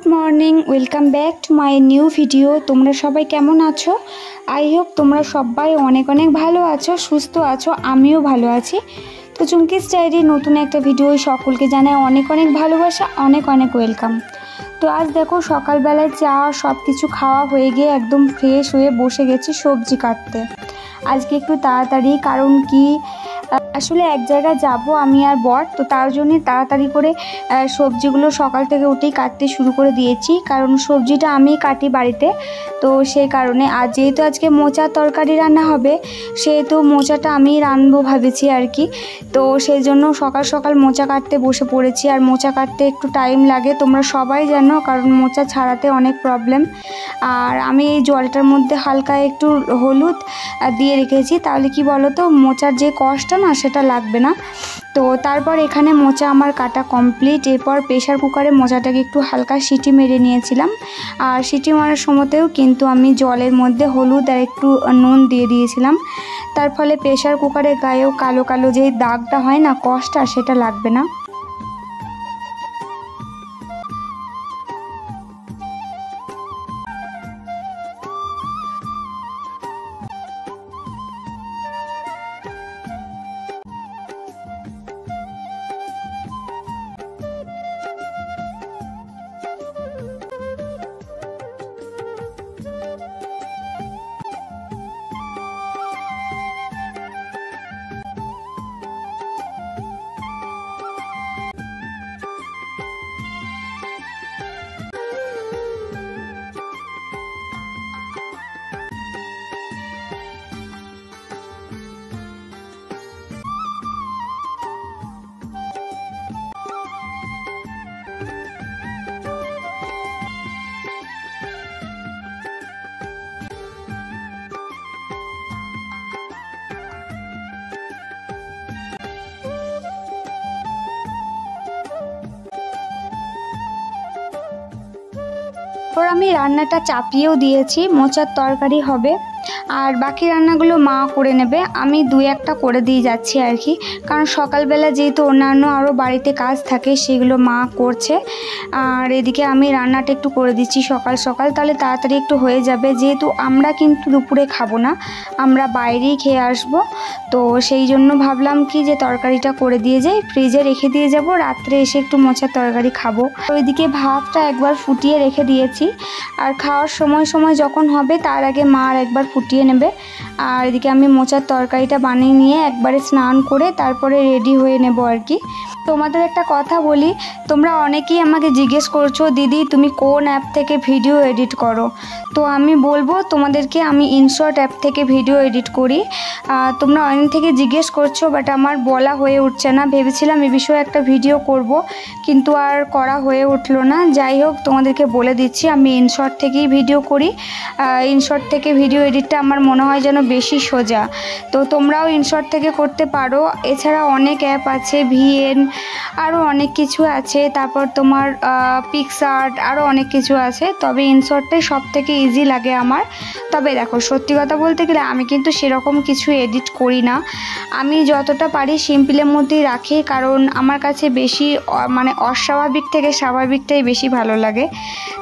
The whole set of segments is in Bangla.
Good morning, welcome back to my new video. তোমরা সবাই কেমন আছো? আই হোপ তোমরা সবাই অনেক অনেক ভালো আছো, সুস্থ আছো। আমিও ভালো আছি। তো চুমকিস ডায়েরির নতুন একটা ভিডিও সকলকে জানাই অনেক অনেক ভালোবাসা, অনেক অনেক ওয়েলকাম। তো আজ দেখো সকালবেলায় চা সব কিছু খাওয়া হয়ে গিয়ে একদম ফ্রেশ হয়ে বসে গেছি সবজি কাটতে। আজকে একটু তাড়াতাড়ি, কারণ কি আসলে এক জায়গায় যাব আমি আর বর, তো তার জন্যই তাড়াতাড়ি করে সবজিগুলো সকাল থেকে উঠেই কাটতে শুরু করে দিয়েছি, কারণ সবজিটা আমি কাটি বাড়িতে। তো সেই কারণে আর যেহেতু আজকে মোচার তরকারি রান্না হবে, সেহেতু মোচাটা আমি রানবো ভাবেছি আর কি। তো সেই জন্য সকাল সকাল মোচা কাটতে বসে পড়েছি। আর মোচা কাটতে একটু টাইম লাগে, তোমরা সবাই জানো, কারণ মোচা ছাড়াতে অনেক প্রবলেম। আর আমি এই জলটার মধ্যে হালকা একটু হলুদ দিয়ে রেখেছি, তাহলে কি বলো তো, মোচার যে কষ্টটা না সেটা লাগবে না। তো তারপর এখানে মোচা আমার কাটা কমপ্লিট। এরপর প্রেশার কুকারে মোচাটাকে একটু হালকা সিটি মেরে নিয়েছিলাম। আর সিটি মারার সময়তেও কিন্তু আমি জলের মধ্যে হলুদ আর একটু নুন দিয়ে দিয়েছিলাম। তার ফলে প্রেশার কুকারের গায়েও কালো কালো যে দাগটা হয় না, কষ্টটা, সেটা লাগবে না। তারপর আমি রান্নাটা চাপিয়েও দিয়েছি, মোচার তরকারি হবে। আর বাকি রান্নাগুলো মা করে নেবে, আমি দু একটা করে দিয়ে যাচ্ছি আর কি। কারণ সকালবেলা যেহেতু অন্যান্য আরও বাড়িতে কাজ থাকে, সেগুলো মা করছে। আর এদিকে আমি রান্নাটা একটু করে দিচ্ছি সকাল সকাল, তাহলে তাড়াতাড়ি একটু হয়ে যাবে। যেহেতু আমরা কিন্তু দুপুরে খাবো না, আমরা বাইরেই খেয়ে আসব। তো সেই জন্য ভাবলাম কি যে তরকারিটা করে দিয়ে যাই, ফ্রিজে রেখে দিয়ে যাব, রাত্রে এসে একটু মোচার তরকারি খাবো। ওইদিকে ভাতটা একবার ফুটিয়ে রেখে দিয়েছি। আর খাওয়ার সময় সময় যখন হবে, তার আগে মা আর একবার ফুটিয়ে নেবে। আর এদিকে আমি মোচার তরকারিটা বানিয়ে নিয়ে একবারে স্নান করে তারপরে রেডি হয়ে নেব আর কি। তোমাদের একটা কথা বলি, তোমরা অনেকেই আমাকে জিজ্ঞেস করছো, দিদি তুমি কোন অ্যাপ থেকে ভিডিও এডিট করো? তো আমি বলবো তোমাদেরকে, আমি ইনশর্ট অ্যাপ থেকে ভিডিও এডিট করি। তোমরা অনেক থেকে জিজ্ঞেস করছো, বাট আমার বলা হয়ে উঠছে না। ভেবেছিলাম এ বিষয়ে একটা ভিডিও করব, কিন্তু আর করা হয়ে উঠলো না। যাই হোক, তোমাদেরকে বলে দিচ্ছি, আমি ইনশর্ট থেকেই ভিডিও করি। ইনশর্ট থেকে ভিডিও এডিটটা আমার মনে হয় যেন বেশি সোজা। তো তোমরাও ইনশর্ট থেকে করতে পারো। এছাড়া অনেক অ্যাপ আছে, ভিএন, আরও অনেক কিছু আছে। তারপর তোমার পিক্সআর্ট, আরও অনেক কিছু আছে। তবে ইনশর্টটাই সব থেকে ইজি লাগে আমার। তবে দেখো, সত্যি কথা বলতে গেলে আমি কিন্তু সেরকম কিছু এডিট করি না। আমি যতটা পারি সিম্পলের মধ্যেই রাখি, কারণ আমার কাছে বেশি মানে অস্বাভাবিক থেকে স্বাভাবিকটাই বেশি ভালো লাগে।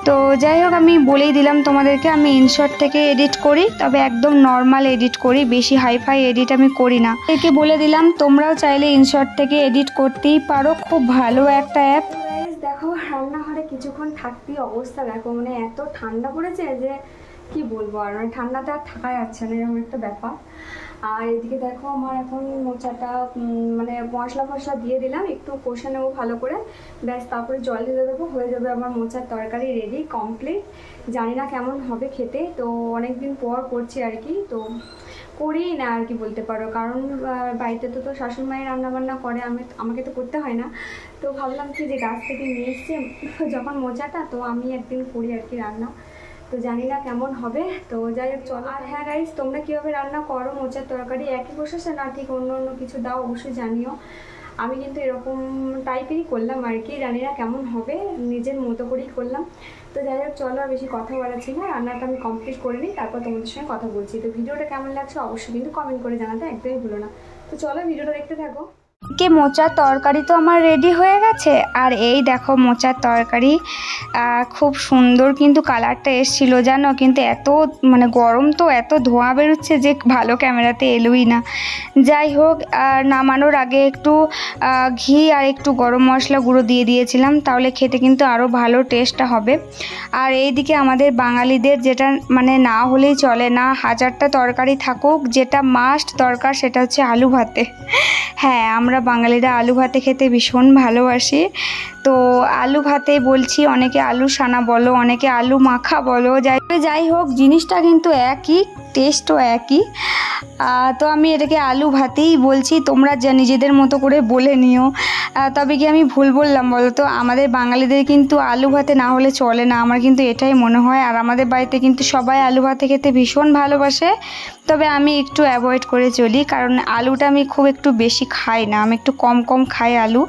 তো যাই হোক, আমি বলেই দিলাম তোমাদেরকে, আমি ইনশর্ট থেকে এডিট করি, তবে একদম নর্মাল এডিট করি, বেশি হাইফাই এডিট আমি করি না। একে বলে দিলাম, তোমরাও চাইলে ইনশর্ট থেকে এডিট করতেই পারো, খুব ভালো একটা অ্যাপ। দেখো, রান্নাঘরে কিছুক্ষণ থাকতেই অবস্থা দেখো, মানে এত ঠান্ডা পড়েছে যে কি বলবো। আর মানে ঠান্ডাতে আর থাকা যাচ্ছে না, এরকম একটা ব্যাপার। আর এদিকে দেখো, আমার এখন মোচাটা মানে মশলা ফসলা দিয়ে দিলাম, একটু কষে নেবো ভালো করে, ব্যাস তারপরে জল ঢেলে দেবো, হয়ে যাবে আমার মোচার তরকারি রেডি কমপ্লিট। জানি না কেমন হবে খেতে, তো অনেক দিন পর করছি আর কি। তো করি না আর কি বলতে পারো, কারণ বাড়িতে তো শাশুড়ি মায়ের রান্নাবান্না করে, আমাকে তো করতে হয় না। তো ভাবলাম কি যে গাছ থেকে নিয়ে এসছে যখন মোচাটা, তো আমি একদিন করি আর কি রান্না। তো জানি না কেমন হবে। তো যাই হোক, চলো। আর হ্যাঁ গাইস, তোমরা কীভাবে রান্না করো মোচার তরকারি? একই প্রসেসে না ঠিক অন্য অন্য কিছু দাও, অবশ্যই জানিও। আমি কিন্তু এরকম টাইপেরই করলাম আর কি, জানি না কেমন হবে, নিজের মতো করেই করলাম। তো যাই হোক, চলো আর বেশি কথা বলাচ্ছি না, রান্নাটা আমি কমপ্লিট করে নিই, তারপর তোমাদের সঙ্গে কথা বলছি। তো ভিডিওটা কেমন লাগছে অবশ্যই কিন্তু কমেন্ট করে জানাতে একদমই ভুলো না। তো চলো ভিডিওটা দেখতে থাকো। কে মোচার তরকারি তো আমার রেডি হয়ে গেছে। আর এই দেখো মোচার তরকারি খুব সুন্দর কিন্তু কালারটা এসছিল জানো, কিন্তু এত মানে গরম তো এত ধোঁয়া বেরোচ্ছে যে ভালো ক্যামেরাতে এলোই না। যাই হোক, নামানোর আগে একটু ঘি আর একটু গরম মশলা গুঁড়ো দিয়ে দিয়েছিলাম, তাহলে খেতে কিন্তু আরও ভালো টেস্টটা হবে। আর এইদিকে আমাদের বাঙালিদের যেটা মানে না হলেই চলে না, হাজারটা তরকারি থাকুক, যেটা মাস্ট দরকার সেটা হচ্ছে আলু ভাতে। হ্যাঁ, আমরা বাঙালিরা আলু ভাতে খেতে ভীষণ ভালোবাসি। তো আলু ভাতে বলছি, অনেকে আলু সানা বলো, অনেকে আলু মাখা বলো, যাই হোক জিনিসটা কিন্তু একই, টেস্টও একই। তো আমি এটাকে আলু ভাতেই বলছি, তোমরা যা নিজেদের মতো করে বলে নিও। তবে কি আমি ভুল বললাম বলো তো? আমাদের বাঙালিদের কিন্তু আলু ভাতে না হলে চলে না, আমার কিন্তু এটাই মনে হয়। আর আমাদের বাড়িতে কিন্তু সবাই আলু ভাতে খেতে ভীষণ ভালোবাসে, তবে আমি একটু অ্যাভয়েড করে চলি, কারণ আলুটা আমি খুব একটু বেশি খাই না, আমি একটু কম খাই আলু।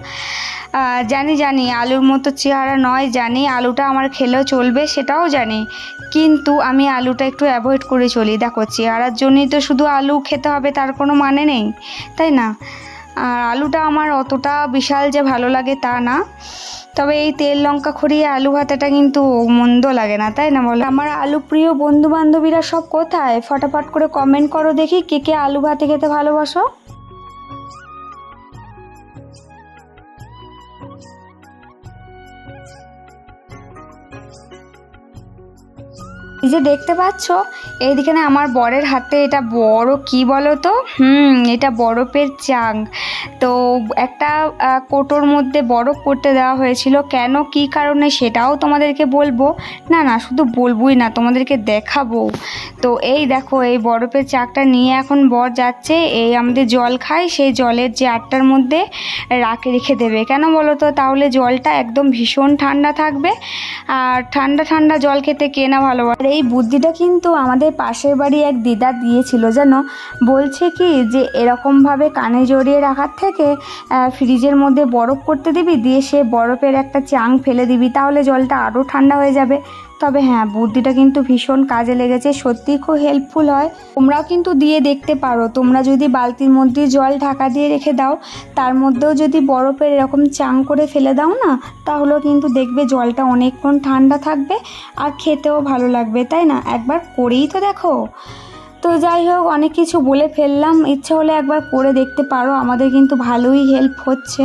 জানি আলুর মতো চেহারা নয়, জানি আলুটা আমার খেলেও চলবে সেটাও জানি, কিন্তু আমি আলুটা একটু অ্যাভয়েড করে চলি। দেখো, চেহারার জন্যই তো শুধু আলু খেতে হবে তার কোনো মানে নেই, তাই না? আর আলুটা আমার অতটা বিশাল যে ভালো লাগে তা না, তবে এই তেল লঙ্কা খড়িয়ে আলু ভাতাটা কিন্তু মন্দ লাগে না, তাই না বলো? আমার আলু প্রিয় বন্ধু বান্ধবীরা সব কোথায়? ফটাফট করে কমেন্ট করো দেখি, কে কে আলু ভাতে খেতে ভালোবাসো। এই যে দেখতে পাচ্ছ, এইদিকে না আমার বরের হাতে এটা বড় কি বলো তো, এটা বরফের চাং। তো একটা কোটোর মধ্যে বরফ করতে দেওয়া হয়েছিল, কেন কি কারণে সেটাও তোমাদেরকে বলবো। না শুধু বলবোই না, তোমাদেরকে দেখাবো। তো এই দেখো, এই বরফের চাকটা নিয়ে এখন বর যাচ্ছে, এই আমাদের জল খাই সেই জলের যে আটটার মধ্যে রেখে দেবে। কেন বলো তো? তাহলে জলটা একদম ভীষণ ঠান্ডা থাকবে, আর ঠান্ডা জল খেতে কে না ভালোবাসে। এই বুদ্ধিটা কিন্তু আমাদের পাশের বাড়ি এক দিদা দিয়েছিল জানো, বলছে কি যে এরকমভাবে কানে জড়িয়ে রাখার থেকে ফ্রিজের মধ্যে বরফ করতে দিবি, দিয়ে সে বরফের একটা চাং ফেলে দিবি, তাহলে জলটা আরও ঠান্ডা হয়ে যাবে। তবে হ্যাঁ, বুদ্ধিটা কিন্তু ভীষণ কাজে লেগেছে, সত্যিই খুব হেল্পফুল হয়। তোমরাও কিন্তু দিয়ে দেখতে পারো। তোমরা যদি বালতির মধ্যে জল ঢাকা দিয়ে রেখে দাও, তার মধ্যেও যদি বরফের এরকম চাং করে ফেলে দাও না, তাহলেও কিন্তু দেখবে জলটা অনেকক্ষণ ঠান্ডা থাকবে আর খেতেও ভালো লাগবে, তাই না? একবার করেই তো দেখো। তো যাই হোক, অনেক কিছু বলে ফেললাম, ইচ্ছে হলে একবার করে দেখতে পারো, আমাদের কিন্তু ভালোই হেল্প হচ্ছে।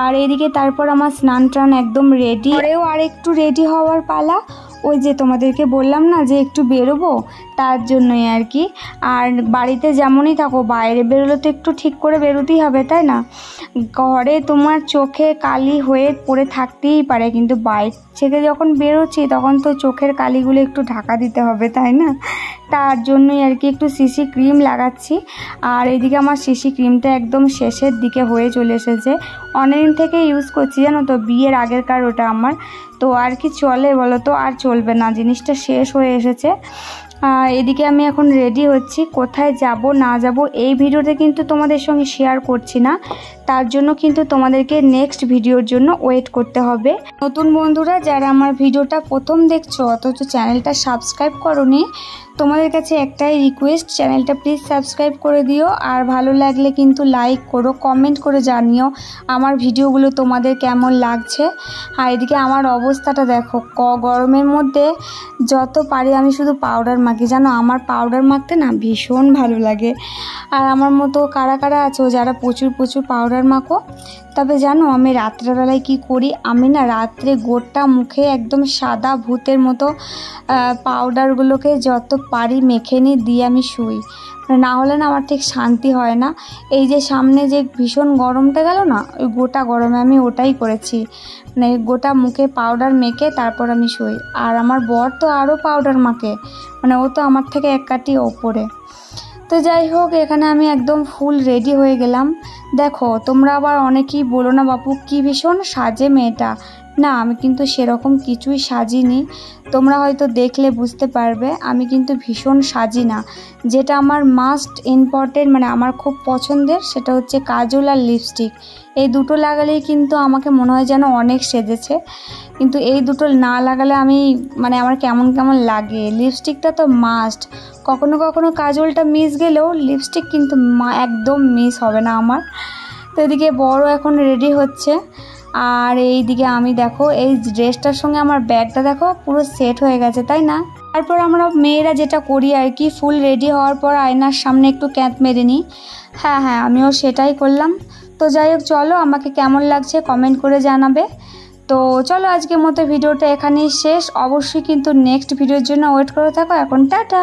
আর এদিকে তারপর আমার স্নান টান একদম রেডি, পরেও আর একটু রেডি হওয়ার পালা। ওই যে তোমাদেরকে বললাম না যে একটু বেরোবো, তার জন্যই আর কি। আর বাড়িতে যেমনই থাকো, বাইরে বেরোলে তো একটু ঠিক করে বেরোতেই হবে, তাই না? ঘরে তোমার চোখে কালি হয়ে পড়ে থাকতেই পারে, কিন্তু বাইরে থেকে যখন বেরোচ্ছি তখন তো চোখের কালিগুলো একটু ঢাকা দিতে হবে, তাই না? তার জন্যই আর কি একটু সিসি ক্রিম লাগাচ্ছি। আর এদিকে আমার সিসি ক্রিমটা একদম শেষের দিকে হয়ে চলে এসেছে, অনেকদিন থেকে ইউজ করছি জানো তো, বিয়ের আগেরকার ওটা আমার। তো আর কি চলে বলো তো? আর চলবে না, জিনিসটা শেষ হয়ে এসেছে। এদিকে আমি এখন রেডি হচ্ছি, কোথায় যাব না যাব এই ভিডিওতে কিন্তু তোমাদের সঙ্গে শেয়ার করছি না, তার জন্য কিন্তু তোমাদেরকে নেক্সট ভিডিওর জন্য ওয়েট করতে হবে। নতুন বন্ধুরা যারা আমার ভিডিওটা প্রথম দেখছো অথচ চ্যানেলটা সাবস্ক্রাইব করোনি, তোমাদের কাছে একটাই রিকোয়েস্ট, চ্যানেলটা প্লিজ সাবস্ক্রাইব করে দিও। আর ভালো লাগলে কিন্তু লাইক করো, কমেন্ট করে জানিও আমার ভিডিওগুলো তোমাদের কেমন লাগছে। আর এদিকে আমার অবস্থাটা দেখো, গরমের মধ্যে যত পারি আমি শুধু পাউডার মাখি জানো, আমার পাউডার মাখতে না ভীষণ ভালো লাগে। আর আমার মতো কারা কারা আছো যারা প্রচুর পাউডার মাখো? তবে জানো আমি রাত্রেবেলায় কি করি, আমি না রাত্রে গোটা মুখে একদম সাদা ভূতের মতো পাউডারগুলোকে যত পারি মেখে নিই, দিয়ে আমি শুই, না হলে না আমার ঠিক শান্তি হয় না। এই যে সামনে যে ভীষণ গরমটা গেল না, ওই গোটা গরমে আমি ওটাই করেছি, মানে গোটা মুখে পাউডার মেখে তারপর আমি শুই। আর আমার বর তো আরও পাউডার মাখে, মানে ও তো আমার থেকে এক কাঠি ওপরে। তো যাই হোক, এখানে আমি একদম ফুল রেডি হয়ে গেলাম। দেখো তোমরা আবার অনেকেই বলো না বাপু কি ভীষণ সাজে মেয়েটা, না আমি কিন্তু সেরকম কিছুই সাজিনি, তোমরা হয়তো দেখলে বুঝতে পারবে আমি কিন্তু ভীষণ সাজি না। যেটা আমার মাস্ট ইম্পর্টেন্ট, মানে আমার খুব পছন্দের, সেটা হচ্ছে কাজল আর লিপস্টিক। এই দুটো লাগালেই কিন্তু আমাকে মনে হয় যেন অনেক সেজেছে, কিন্তু এই দুটো না লাগালে আমি মানে আমার কেমন লাগে। লিপস্টিকটা তো মাস্ট, কখনো কাজলটা মিস গেলেও লিপস্টিক কিন্তু একদম মিস হবে না আমার। তো এদিকে বড় এখন রেডি হচ্ছে, আর এইদিকে আমি দেখো এই ড্রেসটার সঙ্গে আমার ব্যাগটা দেখো পুরো সেট হয়ে গেছে, তাই না? তারপর আমরা মেয়েরা যেটা করি আর কি, ফুল রেডি হওয়ার পর আয়নার সামনে একটু ক্যাঁত মেরে নিই। হ্যাঁ হ্যাঁ, আমিও সেটাই করলাম। তো যাই হোক, চলো আমাকে কেমন লাগছে কমেন্ট করে জানাবে। তো চলো আজকের মতো ভিডিওটা এখানেই শেষ। অবশ্যই কিন্তু নেক্সট ভিডিওর জন্য ওয়েট করে থাকো। এখন টাটা।